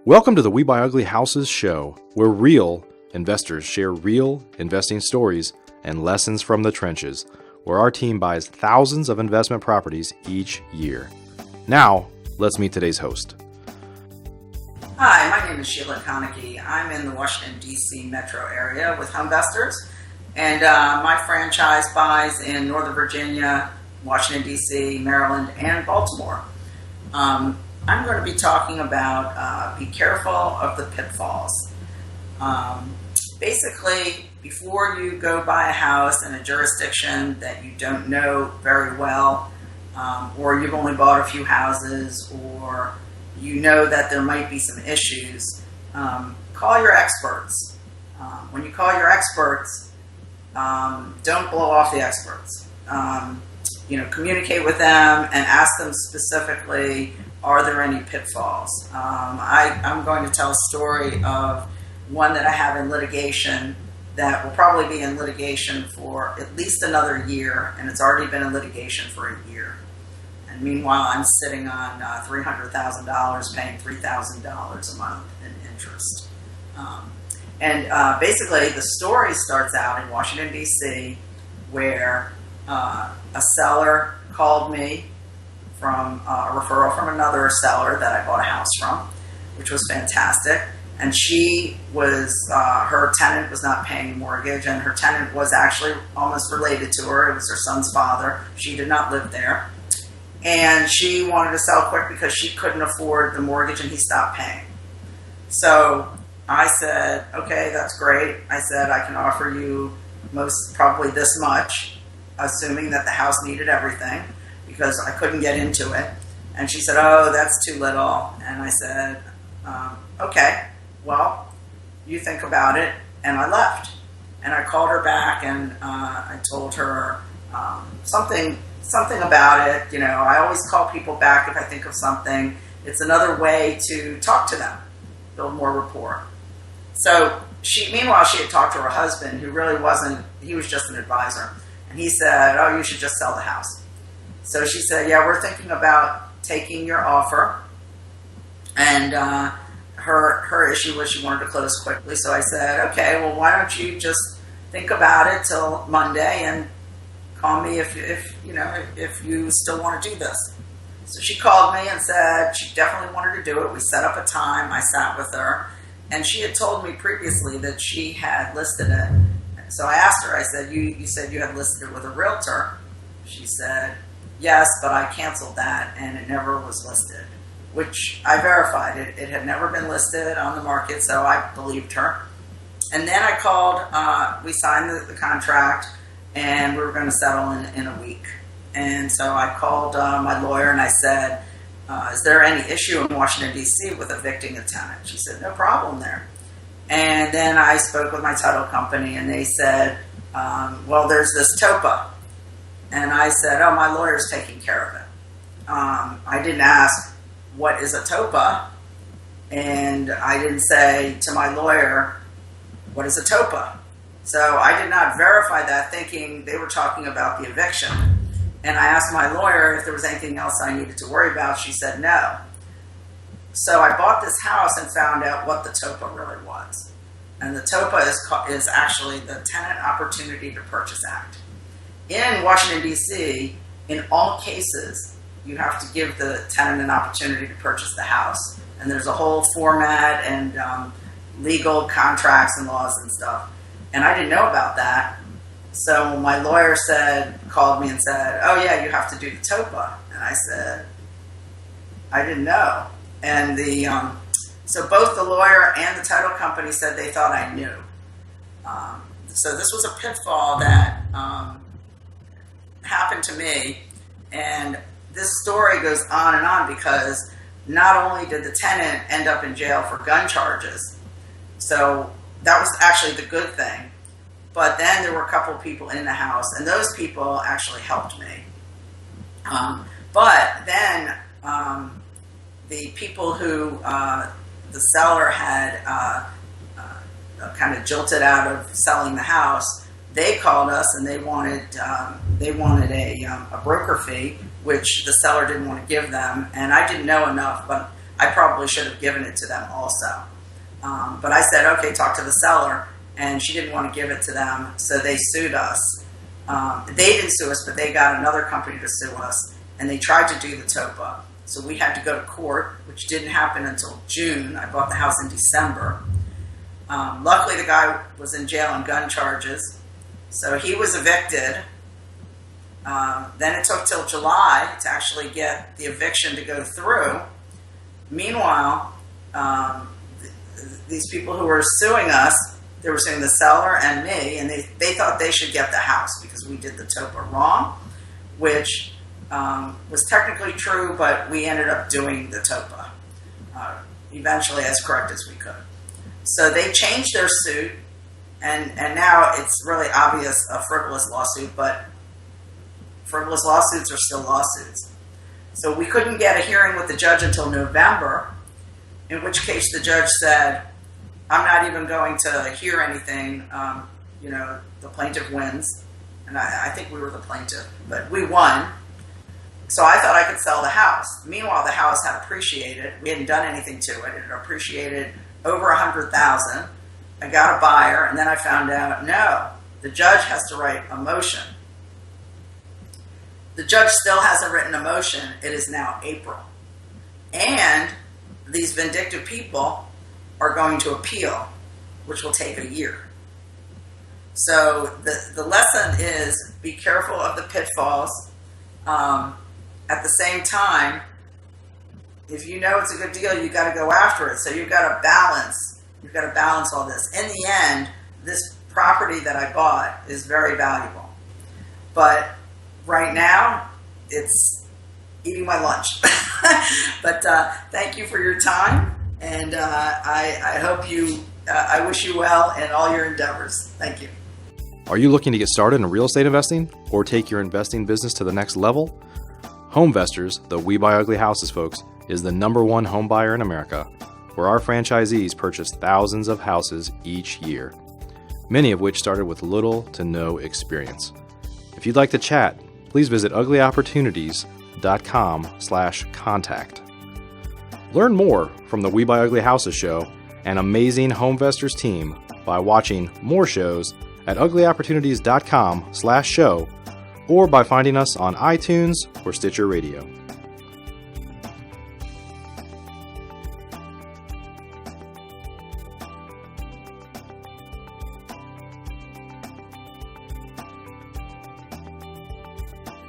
Welcome to the We Buy Ugly Houses show, where real investors share real investing stories and lessons from the trenches, where our team buys thousands of investment properties each year. Now, let's meet today's host. Hi, my name is Sheila Konecke. I'm in the Washington, D.C. metro area with Homevestors, and my franchise buys in Northern Virginia, Washington, D.C., Maryland, and Baltimore. I'm going to be talking about be careful of the pitfalls. Basically, before you go buy a house in a jurisdiction that you don't know very well, or you've only bought a few houses, or you know that there might be some issues, call your experts. When you call your experts, don't blow off the experts. Communicate with them and ask them specifically, are there any pitfalls? I'm going to tell a story of one that I have in litigation that will probably be in litigation for at least another year, and it's already been in litigation for a year. And meanwhile, I'm sitting on $300,000 paying $3,000 a month in interest. Basically, the story starts out in Washington, D.C., where a seller called me from a referral from another seller that I bought a house from, which was fantastic. And she was, her tenant was not paying the mortgage, and her tenant was actually almost related to her. It was her son's father. She did not live there. And she wanted to sell quick because she couldn't afford the mortgage and he stopped paying. So I said, okay, that's great. I said, I can offer you most probably this much, assuming that the house needed everything, because I couldn't get into it. And she said, oh, that's too little. And I said, okay, well, you think about it. And I left. And I called her back and I told her something about it. You know, I always call people back if I think of something. It's another way to talk to them, build more rapport. So meanwhile, she had talked to her husband, who really wasn't, he was just an advisor. And he said, oh, you should just sell the house. So she said, yeah, we're thinking about taking your offer. And her issue was she wanted to close quickly. So I said, okay, well, why don't you just think about it till Monday and call me if you still want to do this. So she called me and said she definitely wanted to do it. We set up a time. I sat with her. And she had told me previously that she had listed it. So I asked her, I said, you said you had listed it with a realtor. She said, yes, but I canceled that and it never was listed, which I verified. It had never been listed on the market, so I believed her. And then I called, we signed the contract, and we were going to settle in a week. And so I called my lawyer and I said, is there any issue in Washington, D.C. with evicting a tenant? She said, no problem there. And then I spoke with my title company, and they said, well, there's this TOPA. And I said, oh, my lawyer's taking care of it. I didn't ask, what is a TOPA? And I didn't say to my lawyer, what is a TOPA? So I did not verify that, thinking they were talking about the eviction. And I asked my lawyer if there was anything else I needed to worry about. She said no. So I bought this house and found out what the TOPA really was. And the TOPA is actually the Tenant Opportunity to Purchase Act. In Washington, D.C., in all cases, you have to give the tenant an opportunity to purchase the house. And there's a whole format and legal contracts and laws and stuff. And I didn't know about that. So my lawyer called me and said, oh, yeah, you have to do the TOPA. And I said, I didn't know. And so both the lawyer and the title company said they thought I knew. So this was a pitfall that happened to me. And this story goes on and on because not only did the tenant end up in jail for gun charges, so that was actually the good thing, but then there were a couple of people in the house, and those people actually helped me. But then the people who the seller had kind of jilted out of selling the house, they called us and they wanted a broker fee, which the seller didn't want to give them. And I didn't know enough, but I probably should have given it to them also. But I said, okay, talk to the seller, and she didn't want to give it to them, so they sued us. They didn't sue us, but they got another company to sue us, and they tried to do the TOPA. So we had to go to court, which didn't happen until June. I bought the house in December. Luckily, the guy was in jail on gun charges, so he was evicted. Then it took till July to actually get the eviction to go through. Meanwhile, these people who were suing us, they were suing the seller and me, and they thought they should get the house because we did the TOPA wrong, which was technically true, but we ended up doing the TOPA eventually as correct as we could. So they changed their suit, and now it's really obvious a frivolous lawsuit, but frivolous lawsuits are still lawsuits. So we couldn't get a hearing with the judge until November, in which case the judge said, I'm not even going to hear anything. The plaintiff wins. And I think we were the plaintiff, but we won. So I thought I could sell the house. Meanwhile, the house had appreciated. We hadn't done anything to it. It had appreciated over $100,000. I got a buyer, and then I found out, no, the judge has to write a motion. The judge still hasn't written a motion. It is now April. And these vindictive people are going to appeal, which will take a year. So the lesson is be careful of the pitfalls. At the same time, if you know it's a good deal, you got to go after it. So you've got to balance. You've got to balance all this. In the end, this property that I bought is very valuable. But right now, it's eating my lunch. But thank you for your time, and I hope you. I wish you well in all your endeavors. Thank you. Are you looking to get started in real estate investing or take your investing business to the next level? Homevestors, the We Buy Ugly Houses folks, is the #1 home buyer in America, where our franchisees purchase thousands of houses each year, many of which started with little to no experience. If you'd like to chat, please visit uglyopportunities.com/contact. Learn more from the We Buy Ugly Houses show and amazing Homevestors team by watching more shows at uglyopportunities.com/show or by finding us on iTunes or Stitcher Radio.